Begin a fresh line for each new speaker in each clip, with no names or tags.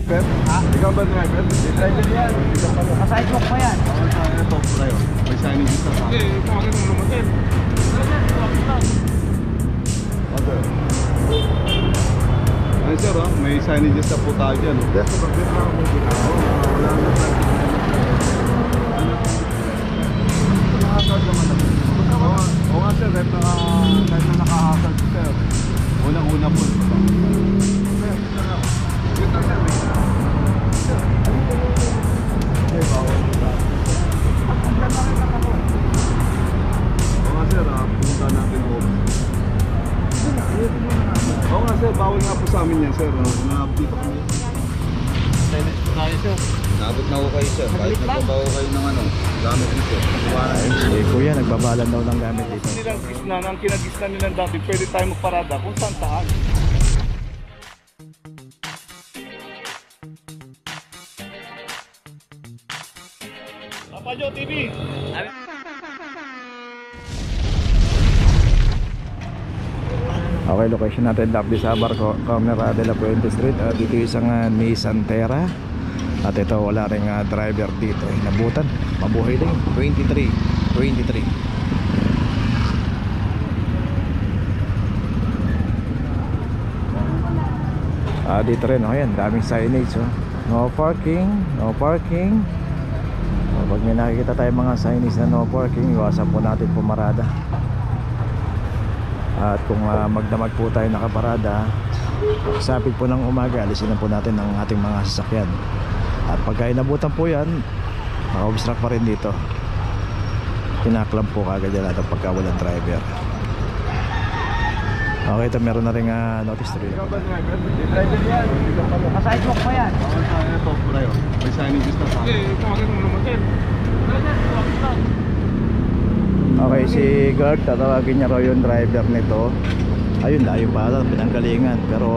driver? Ha? Ikaw ba driver? Driver yan.
Sidewalk pa yan.
Ito, tayo. May signage sa sa.
Eh, kumakin mo naman din.
Okay. Ay sir, may signage sa po tayo dyan. Yes, bakit na ako ginagawa? Wala na tayo. Nakahasal naman ako. Oo nga sir, kahit na nakahasal si sir. Unang-una po. Sir, sir ako. Yun lang sir, sir. Okay, bawal mo sa akin. Ang ganda rin lang ako. Oo nga sir, pumunta natin po. Oo nga sir, bawal nga po sa amin yan sir. Na-update ako niya.
Tennis po tayo, sir.
Nabot na ko kayo sir, kahit nagbabawa kayo ng ano, gamit nito.
Si kuya nagbabalan daw ng gamit dito.
Nilang gisnan, ang kinagisnan nilang dati, pwede tayo magparada kung saan saan. Rapadio TV!
Okay, location natin Lapdi Sabar, corner de la Puente Street. Dito isang Nissan Terra. At ito wala ring driver dito. Nabutan, mabuhay din. 23. Dito rin, ayan, daming signage. No parking, no parking. Pag may nakikita tayo mga signage na no parking, iwasan po natin pumarada. At kung magdamag po tayo nakaparada, sapit po ng umaga, alisin na po natin ang ating mga sasakyan. At pagka inabutan po yan, maka-obstruct pa rin dito. Kinaklam po kagad yan natin pagka walang driver. Okay, ito meron na rin notice to
Ikaw ba driver? Driver yan.
Sidewalk pa yan.
Ito, tayo. May signage na sa.
Eh, kumakin mo naman din.
Okay, si guard, tatawagin niya raw yung driver nito. Ayun, layo pa ata, pinanggalingan. Pero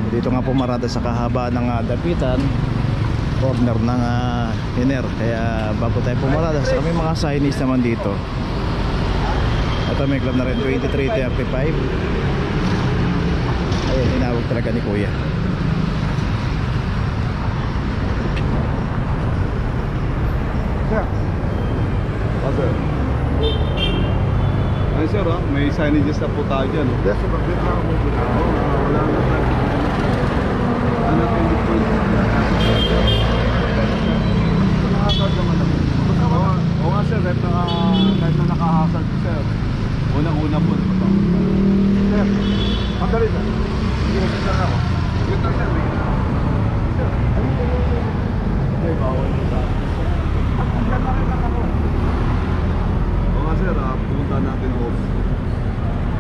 dito nga pumarada sa kahabaan ng dapitan, corner ng Hiner. Kaya bago tayo pumarada, sa may mga signage naman dito. Ito may club na rin, 2335. Ayun, tinawag talaga ni kuya.
Sir. Okay. Ay sir, may signages na po tayo dyan. Yes, bakit na ako ginagawa? Wala na tayo. Ano tayo dito? Nakahasal naman ako. Oo nga sir, kahit na nakahasal si sir. Unang-una po. Sir, magalit na. Hindi ko sir ako. Yun lang sir. Sir, ano ko yung... Okay, bawal mo sa akin. Ang ganda rin lang ako. Oo nga sir, pumunta natin ako.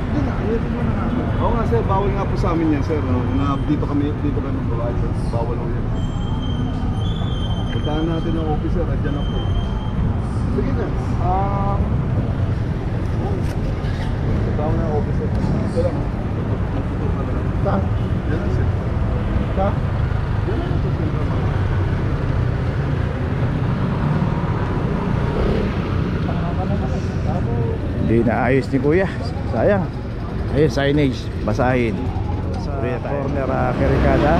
Hindi na, ayun mo na nga. Oo nga sir, bawal nga po sa amin yan sir. Dito kami magbabayad sir. Bawal mo yan. Puntahan natin ang officer, andyan na po. Sige na. Puntahan na ang officer. Ito lang. Magtutok na lang. Saan? Yan lang sir. Saan? Yan lang ito sir.
Hindi naayos ni kuya, sayang. Ayun, signage, basahin sa corner Caricada.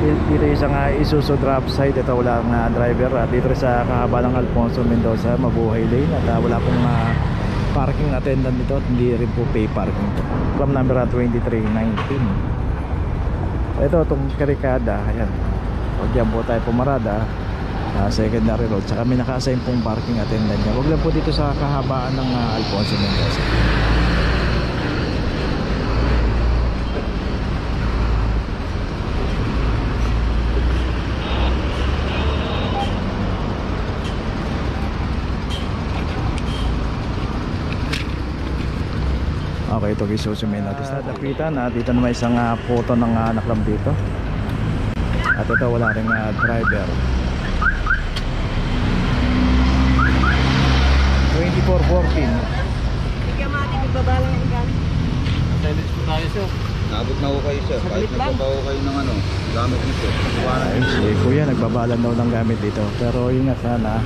Dito isang Isuzu drop side. Ito wala ang driver. Dito sa kahaba ng Alfonso Mendoza, mabuhay lane. At wala pong parking attendant dito. Hindi rin po pay parking to. From number 2319. Ito itong Caricada. Ayan, huwag dyan po tayo pumarada. Secondary road. Saka may naka-assign pong parking attendant niya. Huwag lang po dito sa kahabaan ng Alfonso Mendoza. Okay, ito Isuzu may notice na dapitan. Dito naman isang photo ng naklam dito. At ito wala ring driver. 2414.
Ikaw mati, magbabalang yung gamit.
Tennis po tayo, sir.
Nabot na ko kayo sir, kahit nagbabawa kayo ng ano, gamit nito.
Ayun, si kuya nagbabalan daw ng gamit dito. Pero yun nga sana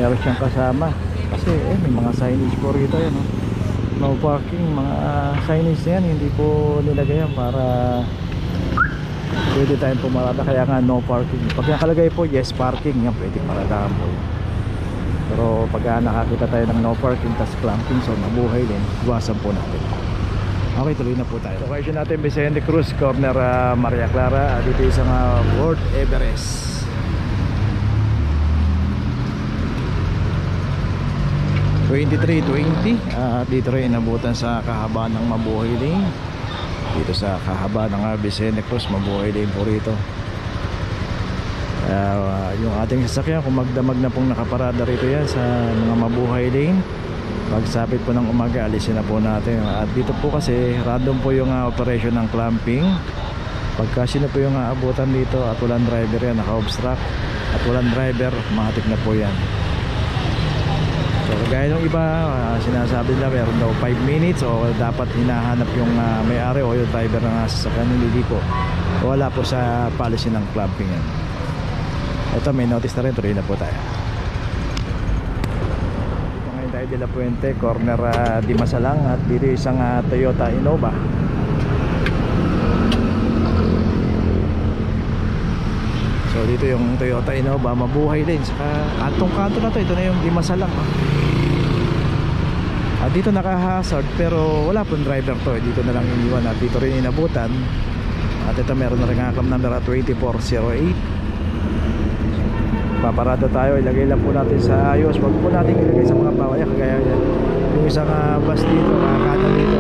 meron siyang kasama. Kasi may mga signage po rito yan. No parking, mga signage na yan. Hindi po nilagay yan para pwede tayong pumarada, kaya nga no parking. Pag nakalagay po yes parking, yan pwede paradahan po. Pero pag nakakita tayo ng no parking tas clamping zone, mabuhay din, iwasan po natin. Okay, tuloy na po tayo. Location natin Vicente Cruz, corner Maria Clara. Dito isang Fort Everest. $23.20. Dito rin inabutan sa kahabaan ng Mabuhay Lane. Dito sa kahabaan ng Vicente Cruz, Mabuhay Lane po rito. Yung ating sasakyan, kung magdamag na pong nakaparada rito yan sa mga Mabuhay Lane, pagsapit po ng umaga, alisin na po natin. At dito po kasi random po yung operation ng clamping. Pagka sino po yung abutan dito at walang driver yan, naka-obstruct at walang driver, mahatik na po yan. So gaya ng iba, sinasabi nila meron daw 5 minutes o dapat hinahanap yung may-ari o yung driver na nasa sasakyan. Hindi po, wala po sa policy ng clamping yan. Ito, may notice na rin, tuloy na po tayo. De La Puente, corner Dimasalang. At dito isang Toyota Innova. So dito yung Toyota Innova, mabuhay din. Saka atong kanto na to, ito na yung Dimasalang. At dito naka-hazard pero wala pong driver to. Dito na lang iniwan at dito rin inabutan. At ito meron na rin akam number 2408. Paparada tayo, ilagay lang po natin sa ayos. Huwag po natin ilagay sa mga bawaya. Kagaya yung isang bus dito, kanan dito,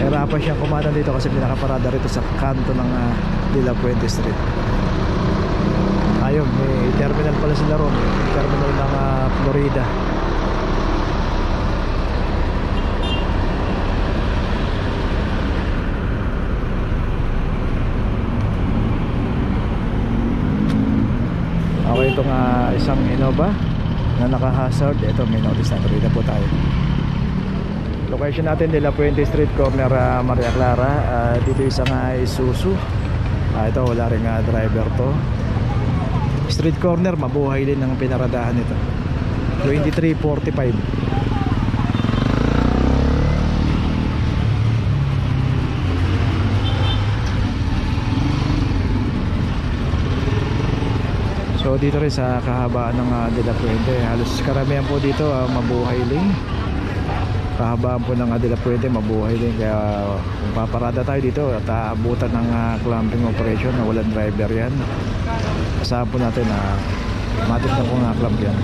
hirapan siyang kumanan dito kasi pinakaparada rito sa kanto ng De La Puente Street. Ayun, may terminal pala sila ron, terminal ng Florida. Okay, itong isang Innova na naka-hazard. Ito, may notice na. Tuloy na po tayo. Location natin, De La Puente Street, corner Maria Clara. Dito isang Isuzu. Ito, wala rin driver to. Street corner, mabuhay din ang pinaradahan nito. 2345. So dito rin sa kahabaan ng De La Puente, halos karamihan po dito mabuhay lane. Kahabaan po ng De La Puente, mabuhay lane. Kaya kung paparada tayo dito at aabutan ng clamping operation na walang driver yan, asahan po natin na matik na po nga clamp yan.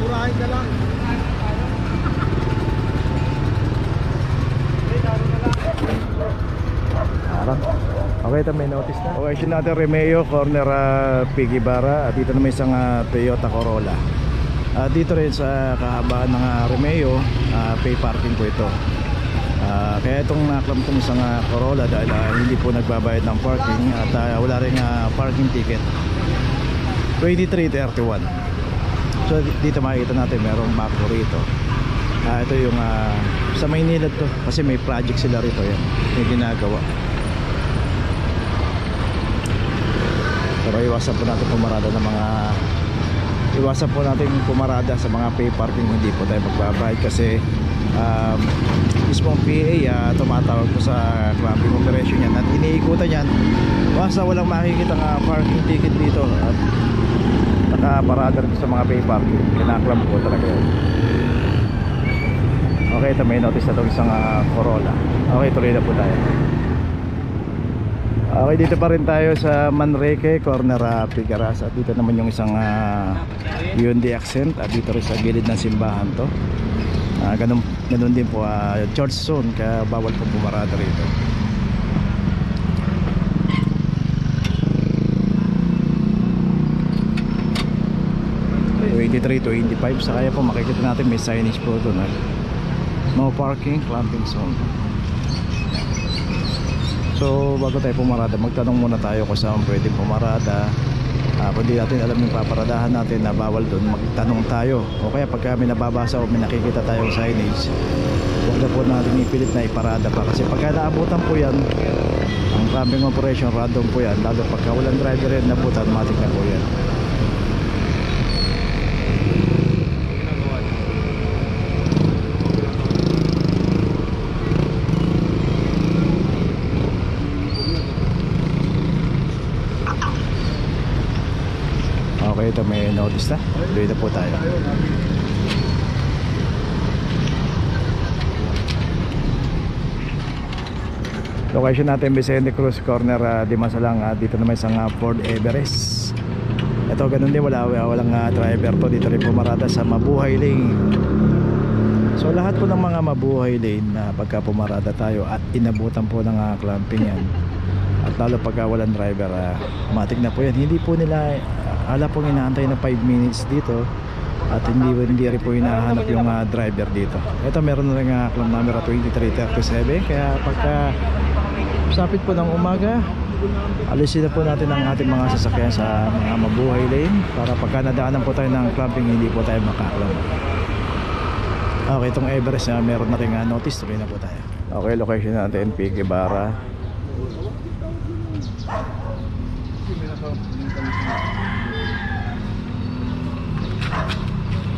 Harap. Okay, ito may notice na. Okay, siya natin Remeo, corner Pigibara. At dito na may isang Toyota Corolla. Dito rin sa kahabaan ng Remeo, pay parking po ito. Kaya itong naklam itong isang Corolla dahil hindi po nagbabayad ng parking at wala rin parking ticket. 2331. So dito makikita natin merong macro rito. Ito yung sa Maynila to kasi may project sila rito, yan may ginagawa. Pero iwasan po natin pumarada ng mga sa mga pay parking. Hindi po tayo magbabayad kasi mismong PA tumatawag po sa clamping operation yan at iniikutan yan. Basta walang makikita parking ticket dito at nakaparada rin sa mga pay parking, kinaklamp po talaga yan. Okay, ito may notice na itong isang Corolla. Okay, tuloy na po tayo. Okay, dito pa rin tayo sa Manrique, corner Figueras. At dito naman yung isang Hyundai Accent. At dito rin sa gilid ng simbahan to. Ganun din po, church zone, kaya bawal po pumarada rito. $23.25. Sa kaya po makikita natin may signage po doon. No parking, clamping zone. So bago tayo pumarada, magtanong muna tayo kung saan pwede pumarada. Kung di natin alam yung paparadahan natin na bawal doon, magtanong tayo. O kaya pagka may nababasa o may nakikita tayong signage, huwag na po natin ipilit na iparada pa. Kasi pagka naabutan po yan, ang clamping operation, random po yan. Lalo pagka walang driver yan, nabutan, matik na po yan. Okay, ito may notice na. Tuloy na po tayo. Location natin Vicente Cruz, corner Dimasalang. Dito naman isang Ford Everest. Ito ganun din, walang driver to. Dito rin pumarada sa Mabuhay Lane. So lahat po ng mga Mabuhay Lane na pagka pumarada tayo at inabutan po ng clamping yan, at lalo pagka walang driver, matik na po yan. Hindi po nila ala pong inaantay na 5 minutes dito, at hindi rin po hinahanap yung driver dito. Ito meron na rin clamp number 2337. Kaya pagka sapit po ng umaga, alisin na po natin ang ating mga sasakyan sa mga Mabuhay Lane para pagka nadaanan po tayo ng clamping, hindi po tayo makaklamp. Okay, itong Everest na meron na rin notice. Tuloy na po tayo. Okay, location natin P. Guevara.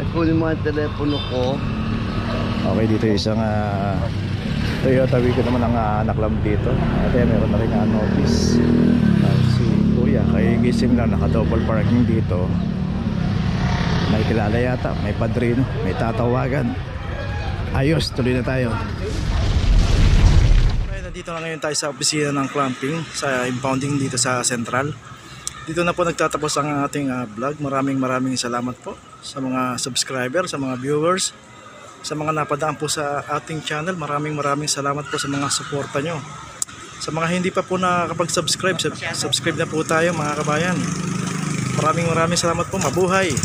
Nagkunin mo ang telepono ko.
Okay, dito isang Toyota Wico naman ang naklam dito. At meron na rin notice. Si Kuya, kaya gising lang, naka-double parking dito. May kilala yata, may padrino, may tatawagan. Ayos, tuloy na tayo. Okay, nandito na ngayon tayo sa opisina ng clamping, sa impounding dito sa Central. Dito na po nagtatapos ang ating vlog. Maraming salamat po sa mga subscriber, sa mga viewers, sa mga napadaan po sa ating channel. Maraming salamat po sa mga suporta nyo. Sa mga hindi pa po nakakapag-subscribe, subscribe na po tayo mga kabayan. Maraming salamat po. Mabuhay!